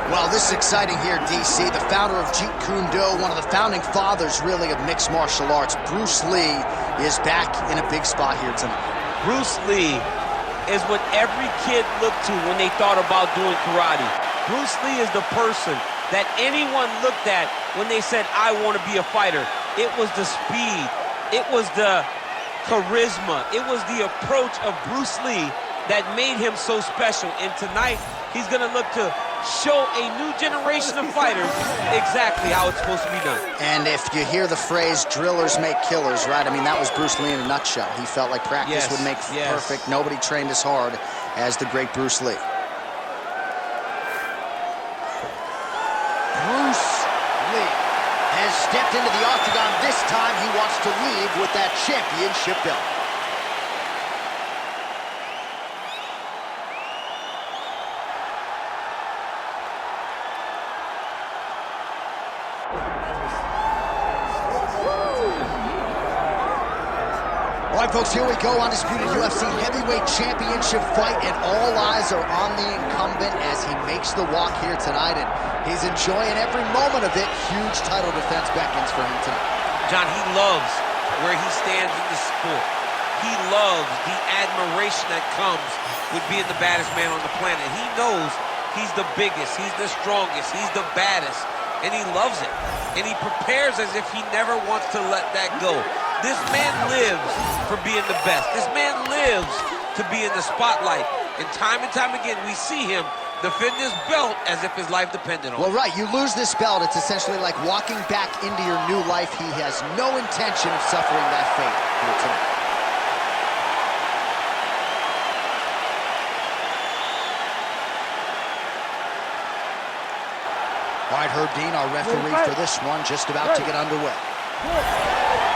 Well, this is exciting here, DC. The founder of Jeet Kune Do, one of the founding fathers, really, of mixed martial arts, Bruce Lee, is back in a big spot here tonight. Bruce Lee is what every kid looked to when they thought about doing karate. Bruce Lee is the person that anyone looked at when they said, I want to be a fighter. It was the speed. It was the charisma. It was the approach of Bruce Lee that made him so special. And tonight, he's going to look to show a new generation of fighters exactly how it's supposed to be done. And if you hear the phrase, drillers make killers, right? I mean, that was Bruce Lee in a nutshell. He felt like practice would make perfect. Nobody trained as hard as the great Bruce Lee. Bruce Lee has stepped into the octagon. This time he wants to leave with that championship belt. All right, folks, here we go. Undisputed UFC heavyweight championship fight, and all eyes are on the incumbent as he makes the walk here tonight, and he's enjoying every moment of it. Huge title defense beckons for him tonight. John, he loves where he stands in the sport. He loves the admiration that comes with being the baddest man on the planet. He knows he's the biggest, he's the strongest, he's the baddest, and he loves it. And he prepares as if he never wants to let that go. This man lives for being the best. This man lives to be in the spotlight. And time again, we see him defend his belt as if his life depended on it. Well, right, you lose this belt, it's essentially like walking back into your new life. He has no intention of suffering that fate here tonight. All right, Herb Dean, our referee for this one, just about to get underway.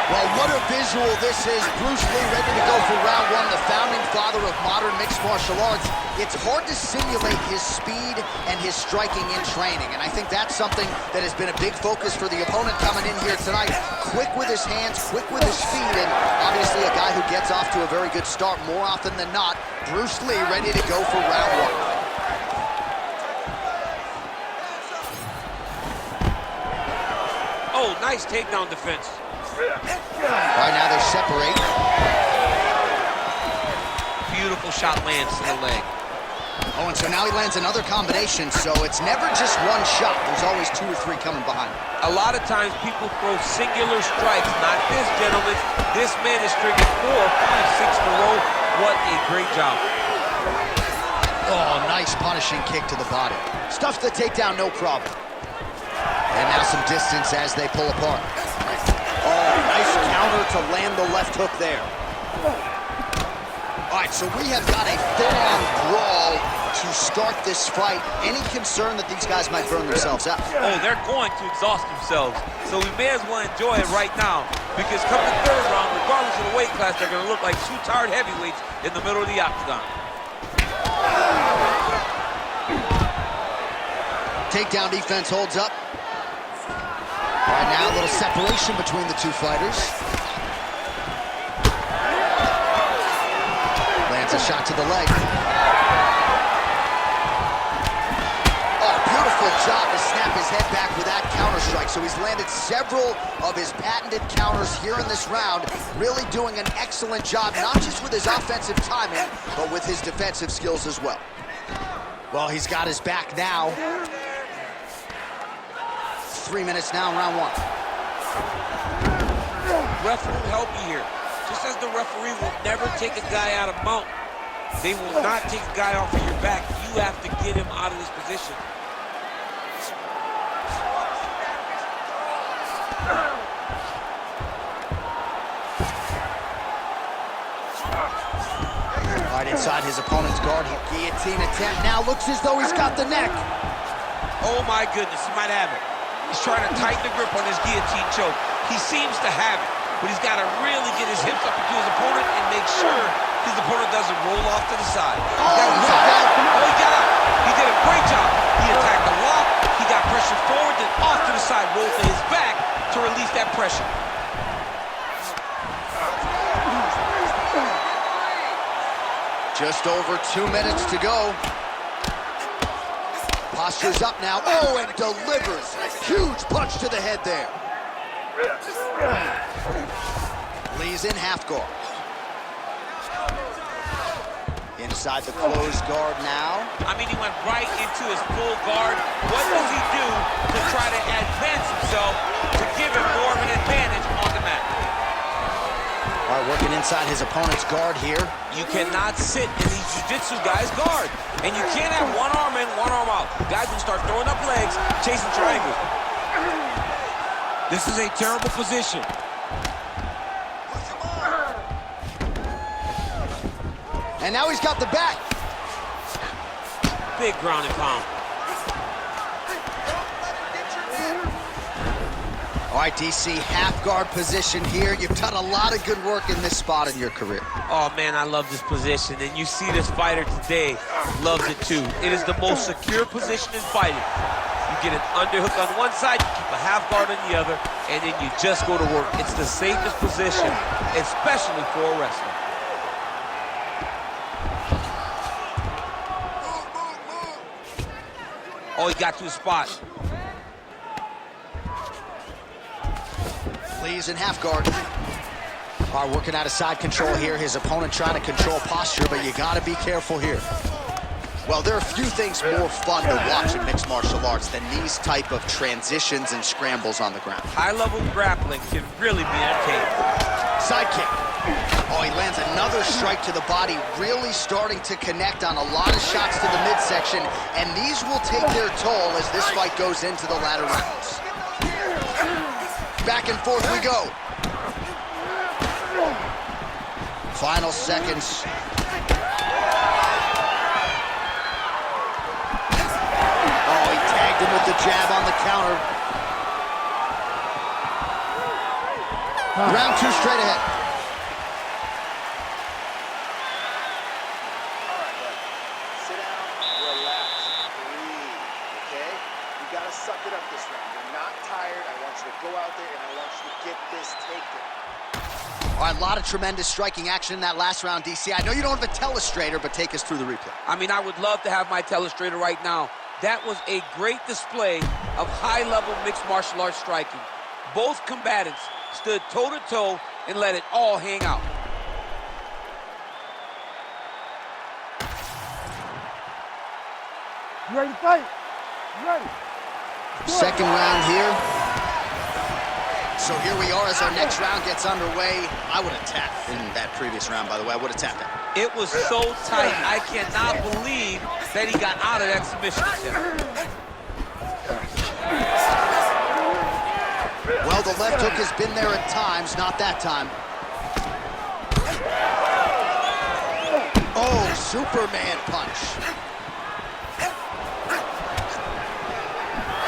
Well, what a visual this is. Bruce Lee ready to go for round one, the founding father of modern mixed martial arts. It's hard to simulate his speed and his striking in training, and I think that's something that has been a big focus for the opponent coming in here tonight. Quick with his hands, quick with his feet, and obviously a guy who gets off to a very good start more often than not. Bruce Lee ready to go for round one. Oh, nice takedown defense. Right now they separate. Beautiful shot lands to the leg. Oh, and so now he lands another combination, so it's never just one shot. There's always 2 or 3 coming behind. A lot of times people throw singular strikes. Not this, gentlemen. This man is striking 4, 5, 6 in a row. What a great job. Oh, nice punishing kick to the body. Stuffs the takedown, no problem. And now some distance as they pull apart. Oh, nice counter to land the left hook there. All right, so we have got a full-on brawl to start this fight. Any concern that these guys might burn themselves out? Oh, they're going to exhaust themselves. So we may as well enjoy it right now, because come the third round, regardless of the weight class, they're going to look like 2 tired heavyweights in the middle of the octagon. Takedown defense holds up. Right now, a little separation between the 2 fighters. Lands a shot to the leg. Oh, beautiful job to snap his head back with that counter strike. So he's landed several of his patented counters here in this round, really doing an excellent job, not just with his offensive timing, but with his defensive skills as well. Well, he's got his back now. 3 minutes now in round 1. Ref will help you here. Just as the referee will never take a guy out of mount, they will not take a guy off of your back. You have to get him out of this position. Right inside his opponent's guard. Guillotine attempt now. Looks as though he's got the neck. Oh my goodness, he might have it. He's trying to tighten the grip on his guillotine choke. He seems to have it, but he's got to really get his hips up into his opponent and make sure his opponent doesn't roll off to the side. Oh, he got out. Oh, he got out. He did a great job. He attacked the lock. He got pressure forward, then off to the side, rolled to his back to release that pressure. Just over 2 minutes to go. Posture's up now. Oh, and delivers a huge punch to the head there. Lee's in half guard. Inside the closed guard now. I mean, he went right into his full guard. What does he do to try to advance himself to give him more of an advantage on the mat? All right, working inside his opponent's guard here. You cannot sit in these jiu-jitsu guys' guard. And you can't have one arm in, one arm out. Guys will start throwing up legs, chasing triangles. This is a terrible position. And now he's got the back. Big ground and pound. All right, DC, half guard position here. You've done a lot of good work in this spot in your career. Oh, man, I love this position. And you see this fighter today loves it, too. It is the most secure position in fighting. You get an underhook on one side, you keep a half guard on the other, and then you just go to work. It's the safest position, especially for a wrestler. Oh, he got to his spot. Lee's in half guard. All right, working out of side control here. His opponent trying to control posture, but you got to be careful here. Well, there are a few things more fun to watch in mixed martial arts than these type of transitions and scrambles on the ground. High-level grappling can really be entertaining. Side kick. Oh, he lands another strike to the body, really starting to connect on a lot of shots to the midsection, and these will take their toll as this fight goes into the latter rounds. Back and forth we go. Final seconds. Oh, he tagged him with the jab on the counter. Round two straight ahead. Suck it up this round. You're not tired. I want you to go out there and I want you to get this takedown. All right, a lot of tremendous striking action in that last round, DC. I know you don't have a telestrator, but take us through the replay. I mean, I would love to have my telestrator right now. That was a great display of high-level mixed martial arts striking. Both combatants stood toe-to-toe and let it all hang out. You ready to fight? You ready? Second round here. So here we are as our next round gets underway. I would have tapped in that previous round, by the way. I would have tapped that. It was so tight. I cannot believe that he got out of that submission attempt. Well, the left hook has been there at times, not that time. Oh, Superman punch.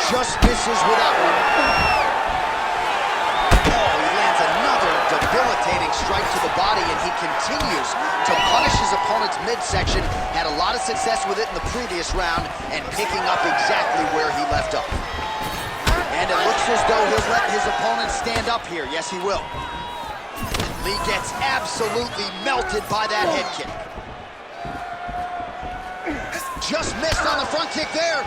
Just misses with that one. Oh, he lands another debilitating strike to the body, and he continues to punish his opponent's midsection. Had a lot of success with it in the previous round, and picking up exactly where he left off. And it looks as though he'll let his opponent stand up here. Yes, he will. Lee gets absolutely melted by that head kick. Just missed on the front kick there.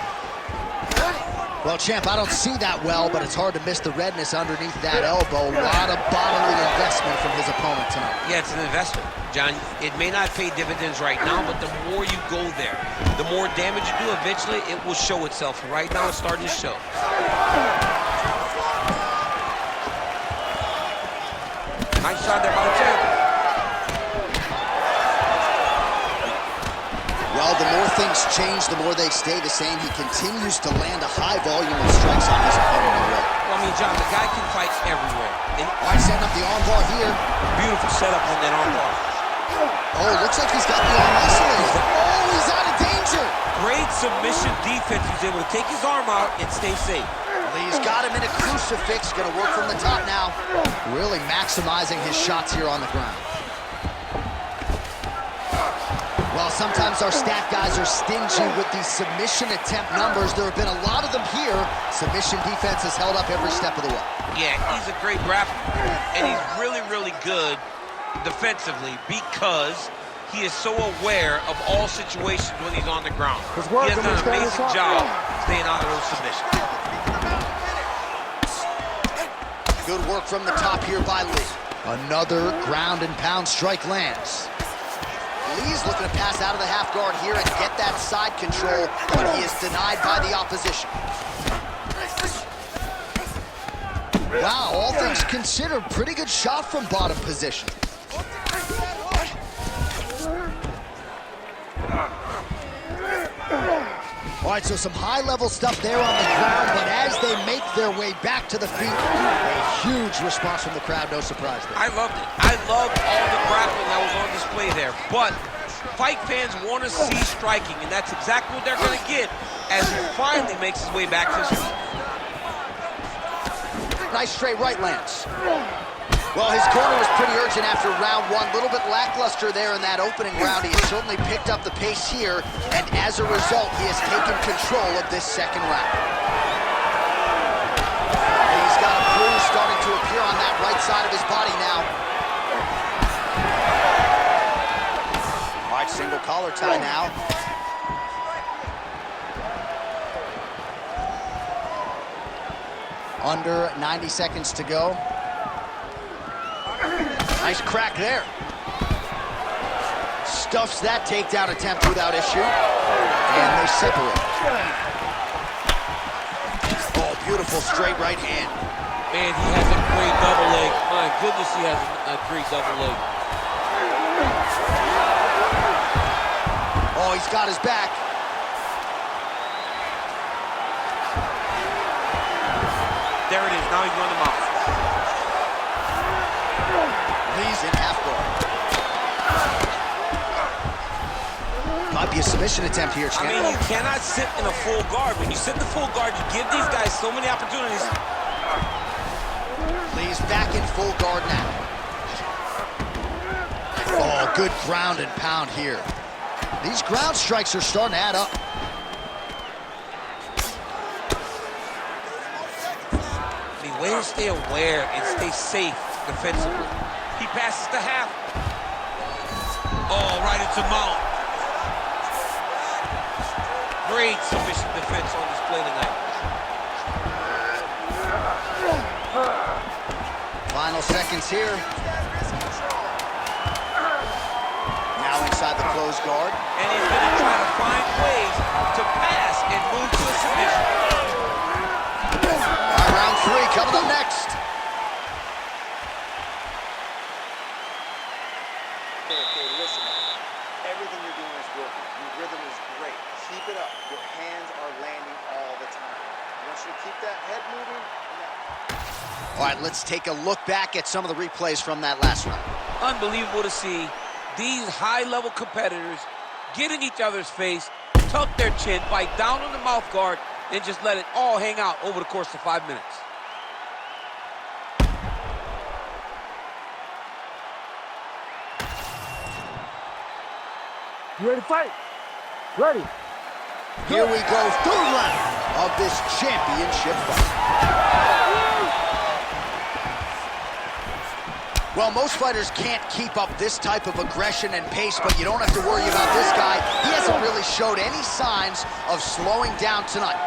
Well, champ, I don't see that well, but it's hard to miss the redness underneath that elbow. A lot of bodily investment from his opponent tonight. Yeah, it's an investment, John. It may not pay dividends right now, but the more you go there, the more damage you do, eventually it will show itself. Right now, it's starting to show. Nice shot there by the champ. Well, the more things change, the more they stay the same. He continues to land a high volume of strikes on his opponent in a row. Well, I mean, John, the guy can fight everywhere. And all right, setting up the armbar here. Beautiful setup on that armbar. Oh, looks like he's got the arm isolated. Oh, he's out of danger. Great submission defense. He's able to take his arm out and stay safe. Lee's got him in a crucifix. Going to work from the top now. Really maximizing his shots here on the ground. Well, sometimes our stat guys are stingy with these submission attempt numbers. There have been a lot of them here. Submission defense has held up every step of the way. Yeah, he's a great grappler, and he's really, really good defensively because he is so aware of all situations when he's on the ground. He working, has done an he's staying amazing top. job staying out of those submissions. Good work from the top here by Lee. Another ground and pound strike lands. Lee's looking to pass out of the half guard here and get that side control, but he is denied by the opposition. Wow, all things considered, pretty good shot from bottom position. All right, so some high-level stuff there on the ground, but as they make their way back to the feet, a huge response from the crowd, no surprise there. I loved it. I loved all the grappling that was on display there, but fight fans want to see striking, and that's exactly what they're going to get as he finally makes his way back to his feet. Nice straight right lands. Well, his corner was pretty urgent after round one. A little bit lackluster there in that opening round. He has certainly picked up the pace here, and as a result, he has taken control of this second round. He's got a bruise starting to appear on that right side of his body now. All right, single collar tie now. Under 90 seconds to go. Nice crack there. Stuffs that takedown attempt without issue. And they separate. Oh, beautiful straight right hand. Man, he has a great double leg. My goodness, he has a great double leg. Oh, he's got his back. There it is. Now he's on the mouth. Lee's in half guard. Might be a submission attempt here, Qian. I mean, you cannot sit in a full guard. When you sit in the full guard, you give these guys so many opportunities. Lee's back in full guard now. Oh, good ground and pound here. These ground strikes are starting to add up. I mean, way to stay aware and stay safe defensively. He passes the half. Oh, right into mount. Great submission defense on display tonight. Final seconds here. Now inside the closed guard. And he's going to try to find ways to pass and move to a submission. All right, round three coming up next. Okay, listen. Everything you're doing is working. Your rhythm is great. Keep it up. Your hands are landing all the time. I want you to keep that head moving. All right, let's take a look back at some of the replays from that last round. Unbelievable to see these high-level competitors get in each other's face, tuck their chin, bite down on the mouth guard, and just let it all hang out over the course of 5 minutes. You ready to fight? Ready. Here we go, third round of this championship fight. Well, most fighters can't keep up this type of aggression and pace, but you don't have to worry about this guy. He hasn't really showed any signs of slowing down tonight.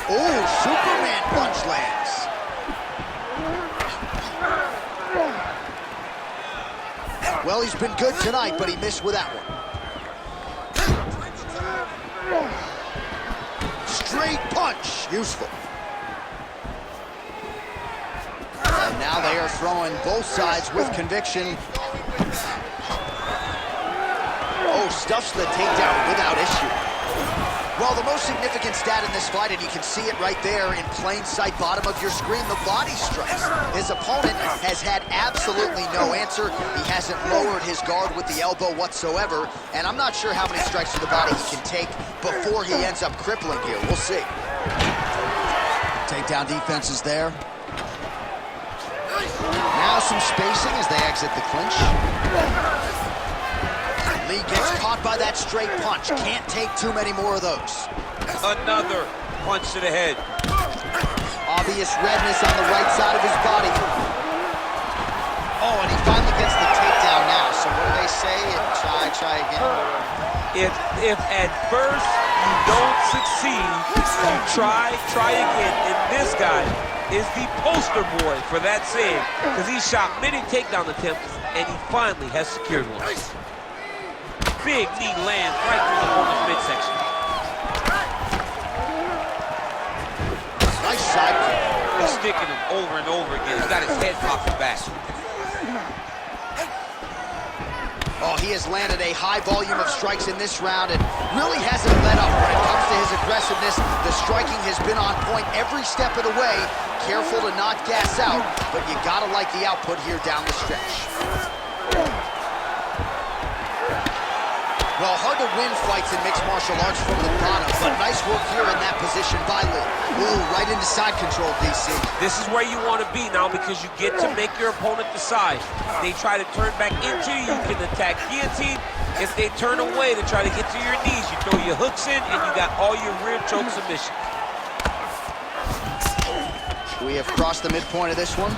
Oh, Superman punch lands. Well, he's been good tonight, but he missed with that one. Straight punch, useful. And now they are throwing both sides with conviction. Oh, stuffs the takedown without issue. Well, the most significant stat in this fight, and you can see it right there in plain sight, bottom of your screen, the body strikes. His opponent has had absolutely no answer. He hasn't lowered his guard with the elbow whatsoever, and I'm not sure how many strikes to the body he can take before he ends up crippling here. We'll see. Takedown defense is there. Now some spacing as they exit the clinch. Lee gets caught by that straight punch. Can't take too many more of those. Another punch to the head. Obvious redness on the right side of his body. Oh, and he finally gets the takedown now. So what do they say? Try again. If at first you don't succeed, you try again. And this guy is the poster boy for that saying, because he shot many takedown attempts, and he finally has secured one. Big knee lands right through the opponent's midsection. Nice side kick. He's sticking him over and over again. He's got his head popping back. Oh, he has landed a high volume of strikes in this round and really hasn't let up when it comes to his aggressiveness. The striking has been on point every step of the way. Careful to not gas out, but you gotta like the output here down the stretch. Well, hard to win fights in mixed martial arts from the bottom, but nice work here in that position by Lee. Ooh, right into side control, DC. This is where you want to be now, because you get to make your opponent decide. They try to turn back into you, you can attack guillotine. If they turn away to try to get to your knees, you throw your hooks in, and you got all your rear choke submissions. We have crossed the midpoint of this one.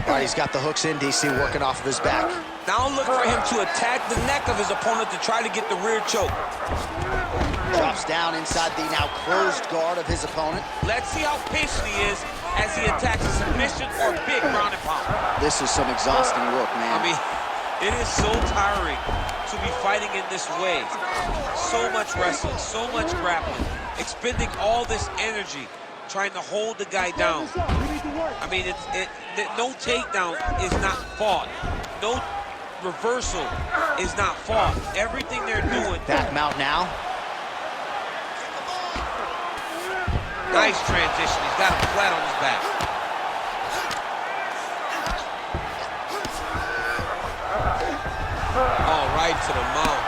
All right, he's got the hooks in, DC, working off of his back. Now look for him to attack the neck of his opponent to try to get the rear choke. Drops down inside the now closed guard of his opponent. Let's see how patient he is as he attacks a submission or big ground and pound. This is some exhausting work, man. I mean, it is so tiring to be fighting in this way. So much wrestling, so much grappling, expending all this energy trying to hold the guy down. I mean, no takedown is not fought. No reversal is not fought. Everything they're doing. Back mount now. Nice transition. He's got him flat on his back. Oh, right to the mouth.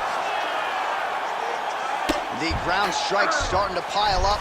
The ground strikes starting to pile up.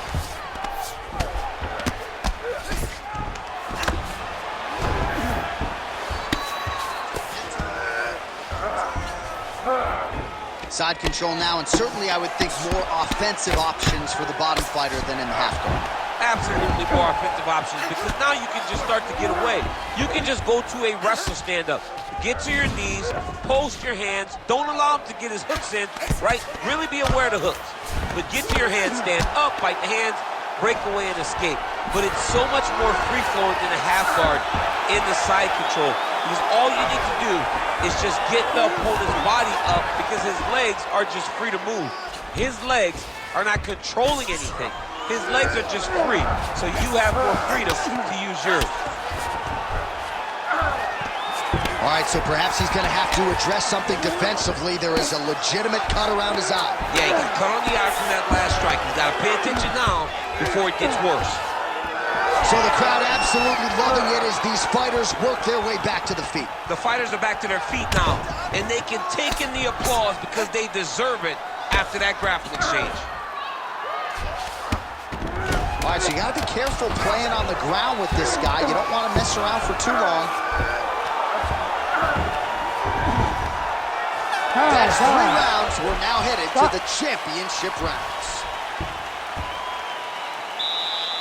Side control now, and certainly I would think more offensive options for the bottom fighter than in the half guard. Absolutely more offensive options, because now you can just start to get away. You can just go to a wrestle stand-up. Get to your knees, post your hands, don't allow him to get his hooks in, right? Really be aware of the hooks. But get to your hands, stand up, fight the hands, break away and escape. But it's so much more free-flowing than a half guard in the side control, because all you need to do is just get the opponent's body up, because his legs are just free to move. His legs are not controlling anything. His legs are just free, so you have more freedom to use yours. All right, so perhaps he's going to have to address something defensively. There is a legitimate cut around his eye. Yeah, he got cut on the eye from that last strike. He's got to pay attention now before it gets worse. So the crowd absolutely loving it as these fighters work their way back to the feet. The fighters are back to their feet now, and they can take in the applause because they deserve it after that grappling exchange. All right, so you got to be careful playing on the ground with this guy. You don't want to mess around for too long. That's 3 rounds. We're now headed to the championship rounds.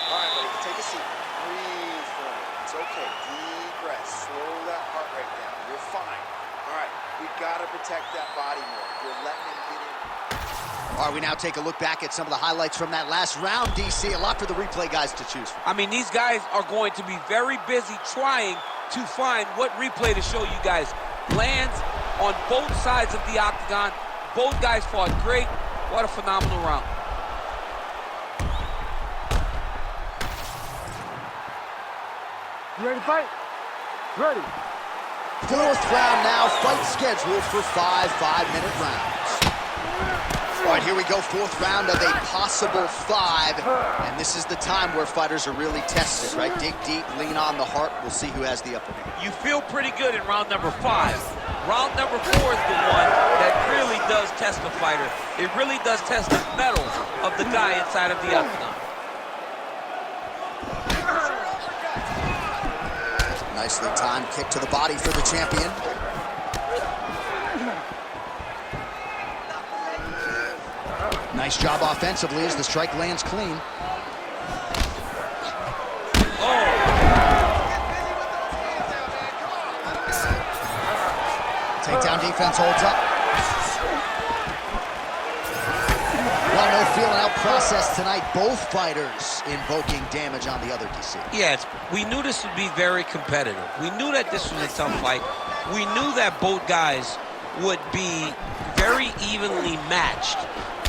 All right, buddy, take a seat. Breathe for a minute. It's okay. Deep breath. Slow that heart rate down. You're fine. All right, we got to protect that body more. You're letting him get in. All right, we now take a look back at some of the highlights from that last round, DC. A lot for the replay guys to choose from. I mean, these guys are going to be very busy trying to find what replay to show you guys. Lands on both sides of the octagon. Both guys fought great. What a phenomenal round. You ready to fight? Ready. 4th round now, fight scheduled for 5 5-minute rounds. All right, here we go, 4th round of a possible 5. And this is the time where fighters are really tested, right? Dig deep, lean on the heart. We'll see who has the upper hand. You feel pretty good in round number 5. Round number 4 is the one that really does test the fighter. It really does test the mettle of the guy inside of the octagon. Nicely timed kick to the body for the champion. Nice job offensively as the strike lands clean. Oh! Takedown defense holds up. Well, no feeling out process tonight. Both fighters invoking damage on the other, DC. Yes, we knew this would be very competitive. We knew that this was a tough fight. We knew that both guys would be very evenly matched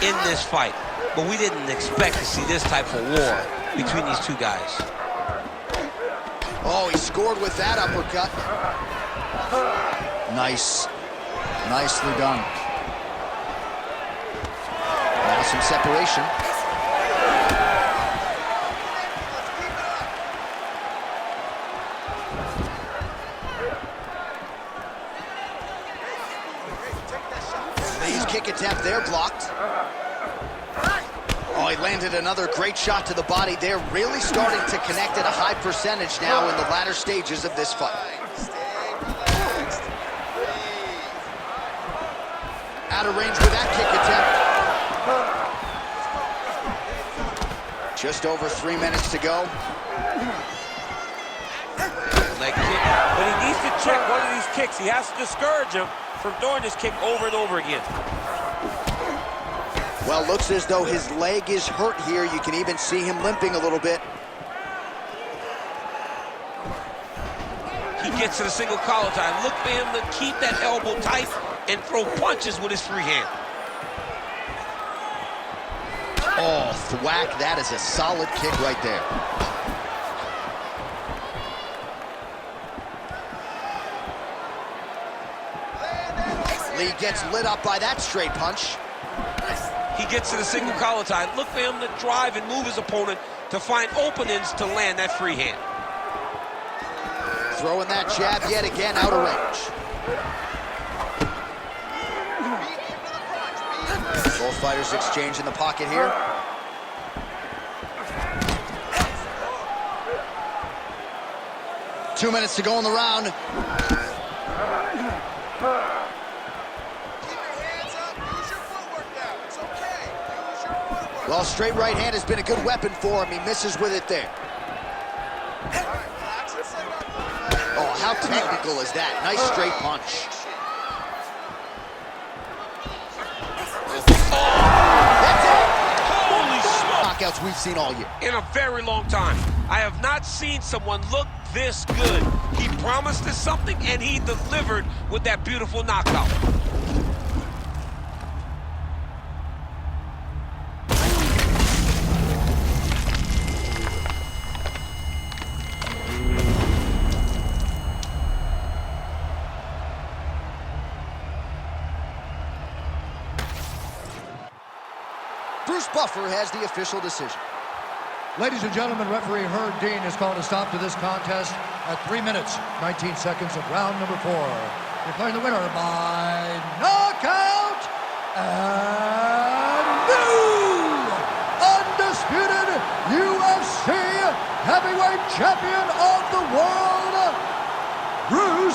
in this fight. But we didn't expect to see this type of war between these two guys. Oh, he scored with that uppercut. Nice. Nicely done. Now some separation. Lee's kick attempt there blocked. Oh, he landed another great shot to the body. They're really starting to connect at a high percentage now in the latter stages of this fight. Out of range with that kick attempt. Just over 3 minutes to go. Leg kick. But he needs to check one of these kicks. He has to discourage him from throwing this kick over and over again. Well, looks as though his leg is hurt here. You can even see him limping a little bit. He gets to the single collar tie. Look for him to keep that elbow tight and throw punches with his free hand. Oh, thwack. That is a solid kick right there. Lee gets lit up by that straight punch. He gets to the single collar tie. Look for him to drive and move his opponent to find openings to land that free hand. Throwing that jab yet again out of range. Both fighters exchange in the pocket here. Two minutes to go in the round. Well, straight right hand has been a good weapon for him. He misses with it there. Oh, how technical is that? Nice straight punch. That's it! Holy smoke! Knockouts we've seen all year. In a very long time. I have not seen someone look this good. He promised us something, and he delivered with that beautiful knockout. Bruce Buffer has the official decision. Ladies and gentlemen, referee Herb Dean has called a stop to this contest at 3 minutes, 19 seconds of round number 4. Declaring the winner by knockout and new undisputed UFC heavyweight champion of the world,